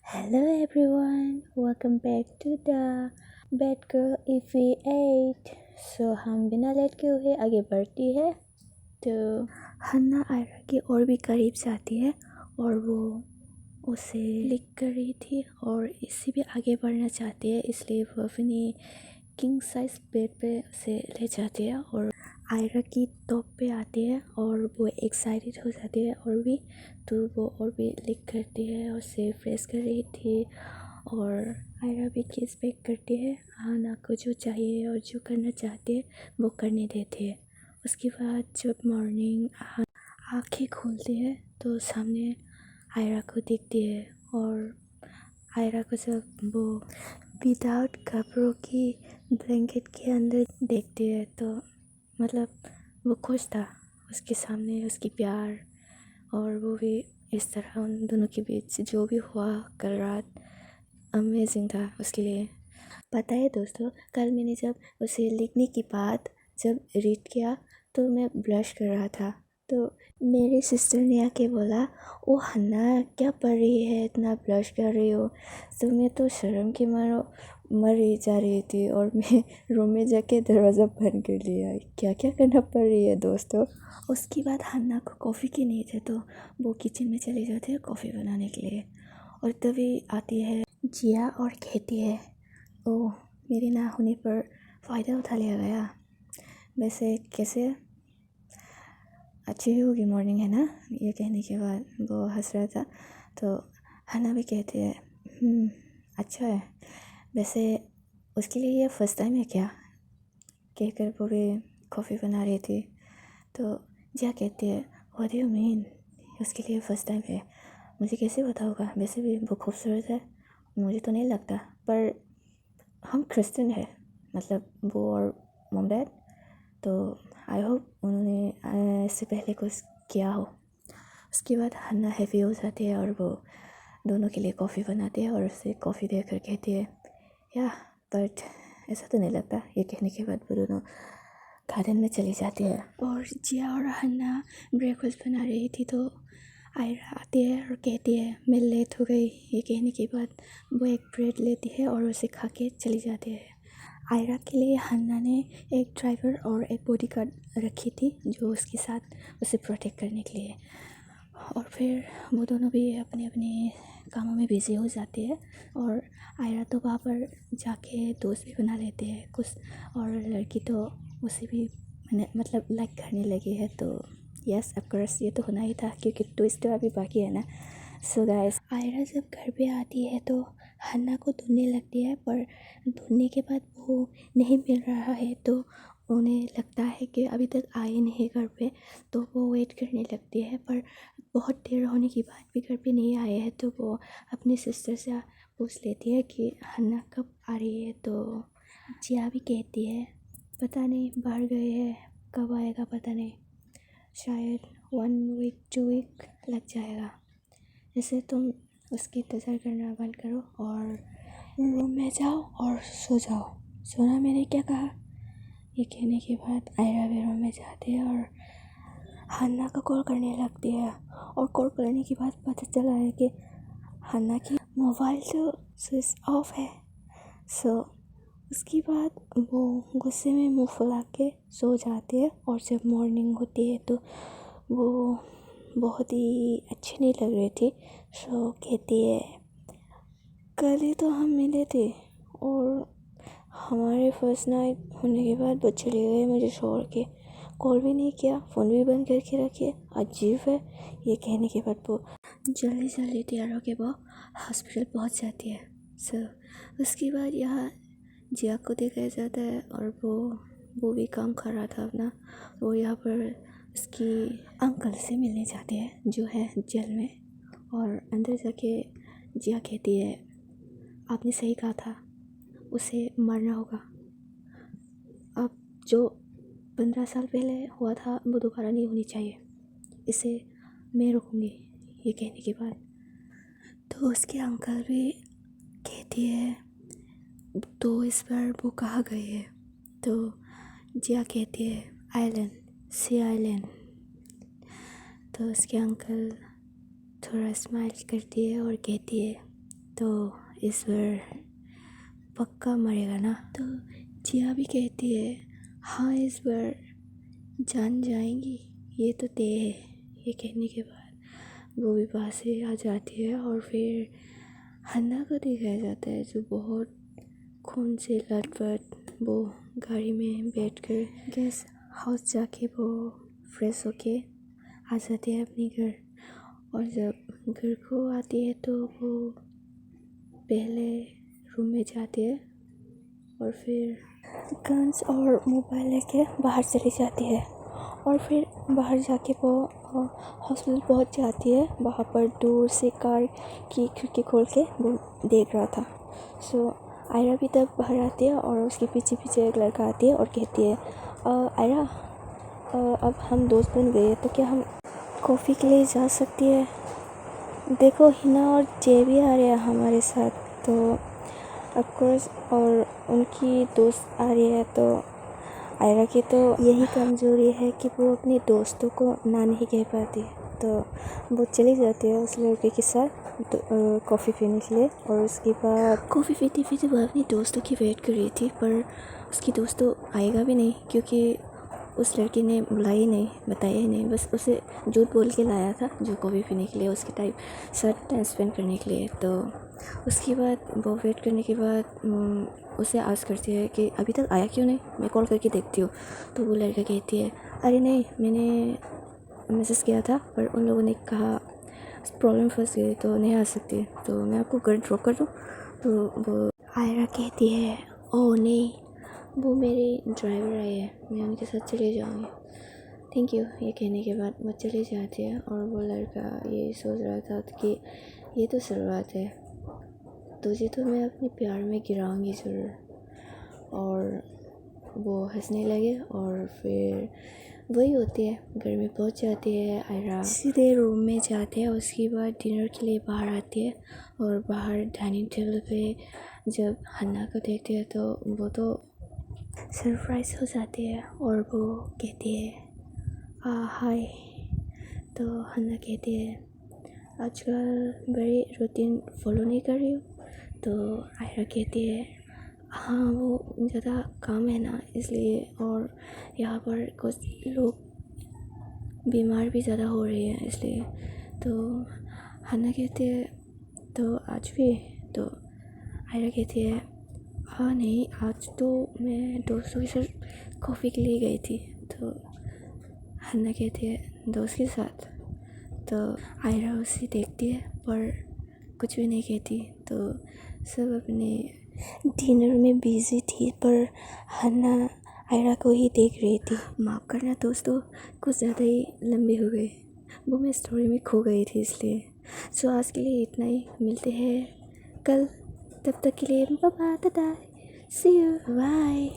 Hello everyone, welcome back to the Bad Girl EV8। हम बिना late के हुए आगे बढ़ती है। तो हन्ना आयरा की और भी करीब जाती है और वो उसे लिख कर रही थी और इससे भी आगे बढ़ना चाहती है, इसलिए वो अपनी किंग साइज बेड पे उसे ले जाती है और आयरा की टॉप पे आती है और वो एक्साइटेड हो जाती है और भी, तो वो और भी लिख करती है और उसे फ्रेश कर रही थी और आयरा भी किस बैक करती है। हन्ना को जो चाहिए और जो करना चाहती है वो करने देती है। उसके बाद जब मॉर्निंग आँखें खोलती है तो सामने आयरा को दिखती है और आयरा को जब वो विदाउट कपड़ों की ब्लैंकेट के अंदर देखती है तो मतलब वो खुश था उसके सामने उसकी प्यार, और वो भी इस तरह उन दोनों के बीच जो भी हुआ कल रात अमेजिंग था उसके लिए। पता है दोस्तों, कल मैंने जब उसे लिखने की बात जब रीड किया तो मैं ब्लश कर रहा था, तो मेरी सिस्टर ने आके बोला, ओ हन्ना क्या पढ़ रही है, इतना ब्लश कर रही हो। तो मैं तो शर्म के मारो मर ही जा रही थी और मैं रूम में जाके दरवाज़ा बंद कर लिया। क्या क्या करना पड़ रही है दोस्तों। उसके बाद हन्ना को कॉफ़ी की नीड है तो वो किचन में चली जाती है कॉफ़ी बनाने के लिए, और तभी आती है जिया और कहती है, ओ मेरे ना होने पर फ़ायदा उठा लिया गया। वैसे कैसे अच्छी होगी मॉर्निंग, है ना। ये कहने के बाद वो हंस रहा था तो हन्ना भी कहती है अच्छा है। वैसे उसके लिए ये फर्स्ट टाइम है क्या, कहकर वो भी कॉफ़ी बना रही थी। तो जिया कहती है, व्हाट डू यू मीन, उसके लिए फ़र्स्ट टाइम है, मुझे कैसे पता होगा, वैसे भी वो खूबसूरत है। मुझे तो नहीं लगता, पर हम क्रिश्चियन है, मतलब वो और मॉम डैड, तो आई होप उन्होंने इससे पहले कुछ किया हो। उसके बाद हन्ना हैवी हो जाती है और वो दोनों के लिए कॉफ़ी बनाती है और उसे कॉफ़ी देकर कहती है, या बट ऐसा तो नहीं लगता। ये कहने के बाद वो दोनों गार्डन में चली जाती है और जिया और हन्ना ब्रेकफास्ट बना रही थी तो आयरा आती है और कहती है मैं लेट हो गई। ये कहने के बाद वो एक ब्रेड लेती है और उसे खा के चली जाती है। आयरा के लिए हन्ना ने एक ड्राइवर और एक बॉडीगार्ड रखी थी जो उसके साथ उसे प्रोटेक्ट करने के लिए, और फिर वो दोनों भी अपने अपने कामों में बिज़ी हो जाती है और आयरा तो वहाँ पर जाके दोस्त भी बना लेते हैं कुछ, और लड़की तो उसे भी मतलब लाइक करने लगी है। तो यस ऑफकोर्स ये तो होना ही था क्योंकि ट्विस्ट तो अभी बाकी है ना। सो गाइस, आयरा जब घर पे आती है तो हन्ना को ढूंढने लगती है, पर ढूंढने के बाद वो नहीं मिल रहा है तो उन्हें लगता है कि अभी तक आए नहीं घर पे, तो वो वेट करने लगती है। पर बहुत देर होने के बाद भी घर पे नहीं आए हैं तो वो अपनी सिस्टर से पूछ लेती है कि हन्ना कब आ रही है। तो जिया भी कहती है पता नहीं, बाहर गए हैं, कब आएगा पता नहीं, शायद 1 वीक 2 वीक लग जाएगा। जैसे तुम उसकी इंतज़ार करना बंद करो और रूम में जाओ और सो जाओ। सुना मैंने क्या कहा। ये कहने के बाद आयरा भी रूम में जाती है और हन्ना को कॉल करने लगती है, और कॉल करने के बाद पता चला है कि हन्ना की मोबाइल तो स्विच ऑफ है। सो उसके बाद वो गुस्से में मुंह फुला के सो जाती है, और जब मॉर्निंग होती है तो वो बहुत ही अच्छी नहीं लग रही थी। सो कहती है कल ही तो हम मिले थे और हमारे फर्स्ट नाइट होने के बाद वो चले गए मुझे छोड़ के, कॉल भी नहीं किया, फ़ोन भी बंद करके रखे, अजीब है। ये कहने के बाद वो जल्दी जल्दी तैयार होकर वो हॉस्पिटल पहुंच जाती है। सो उसके बाद यहाँ जिया को देखा जाता है और वो भी काम कर रहा था अपना। वो यहाँ पर उसकी अंकल से मिलने जाते हैं जो है जेल में, और अंदर जाके जिया कहती है आपने सही कहा था, उसे मरना होगा। अब जो 15 साल पहले हुआ था वो दोबारा नहीं होनी चाहिए, इसे मैं रोकूंगी। ये कहने के बाद तो उसके अंकल भी कहती है तो इस बार वो कहाँ गए हैं। तो जिया कहती है आइलैंड, सी आइलैंड। तो उसके अंकल थोड़ा स्माइल करती है और कहती है तो इस बार पक्का मरेगा ना। तो जिया भी कहती है हाँ इस बार जान जाएंगी, ये तो तय है। ये कहने के बाद वो भी पास से आ जाती है और फिर हन्ना को दिखाया जाता है जो बहुत खून से लथपथ वो गाड़ी में बैठकर गेस्ट हाउस जाके वो फ्रेश होके आ जाती है अपने घर। और जब घर को आती है तो वो पहले रूम में जाती है और फिर गन्स और मोबाइल लेके बाहर चली जाती है। और फिर बाहर जाके वो हॉस्पिटल पहुंच जाती है। वहाँ पर दूर से कार की खिड़की खोल के वो देख रहा था। सो आयरा भी तब बाहर आती है और उसके पीछे पीछे एक लड़का आती है और कहती है आयरा अब हम दोस्त बन गए तो क्या हम कॉफ़ी के लिए जा सकती है? देखो हिना और जे भी आ रहे हैं हमारे साथ, तो ऑफकोर्स और उनकी दोस्त आ रही है। तो आयरा की तो यही कमज़ोरी है कि वो अपने दोस्तों को ना नहीं कह पाती। तो वो चली जाती है उस लड़के के साथ तो कॉफ़ी पीने के लिए। और उसके बाद कॉफ़ी पीते पीते वो अपने दोस्तों की वेट कर रही थी, पर उसकी दोस्त तो आएगा भी नहीं क्योंकि उस लड़की ने बुलाया ही नहीं, बताया ही नहीं, बस उसे झूठ बोल के लाया था जो कॉफ़ी पीने के लिए उसके साथ टाइम स्पेंड करने के लिए। तो उसके बाद वो वेट करने के बाद उसे आस करती है कि अभी तक आया क्यों नहीं, मैं कॉल करके देखती हूँ। तो वो लड़का कहती है अरे नहीं, मैंने मैसेज किया था पर उन लोगों ने कहा प्रॉब्लम फंस गई तो नहीं आ सकती, तो मैं आपको घर ड्रॉप कर दूँ। तो वो आयरा कहती है ओह नहीं, वो मेरे ड्राइवर आए हैं, मैं उनके साथ चले जाऊँगी, थैंक यू। ये कहने के बाद वो चले जाते हैं। और वो लड़का ये सोच रहा था कि ये तो शुरुआत है, तुझे तो मैं अपने प्यार में गिराऊंगी ज़रूर। और वो हंसने लगे और फिर वही होती है, घर में पहुंच जाती है आयरा, सीधे रूम में जाते हैं। उसके बाद डिनर के लिए बाहर आती है और बाहर डाइनिंग टेबल पे जब हन्ना को देखती है तो वो तो सरप्राइज हो जाती है और वो कहती है हाय। तो हन्ना कहती है आजकल बड़ी रूटीन फॉलो नहीं कर रही हो। तो आयरा कहती है हाँ वो ज़्यादा काम है ना इसलिए, और यहाँ पर कुछ लोग बीमार भी ज़्यादा हो रहे हैं इसलिए। तो हन्ना कहती है तो आज भी? तो आयरा कहती है हाँ नहीं, आज तो मैं दोस्तों के साथ कॉफ़ी के लिए गई थी। तो हन्ना कहती है दोस्त के साथ? तो आयरा उसे देखती है पर कुछ भी नहीं कहती। तो सब अपने डिनर में बिजी थी पर हन्ना आयरा को ही देख रही थी। माफ़ करना दोस्तों, कुछ ज़्यादा ही लंबी हो गई, वो मैं स्टोरी में खो गई थी इसलिए। सो आज के लिए इतना ही, मिलते हैं कल, तब तक के लिए bye bye, see you, bye.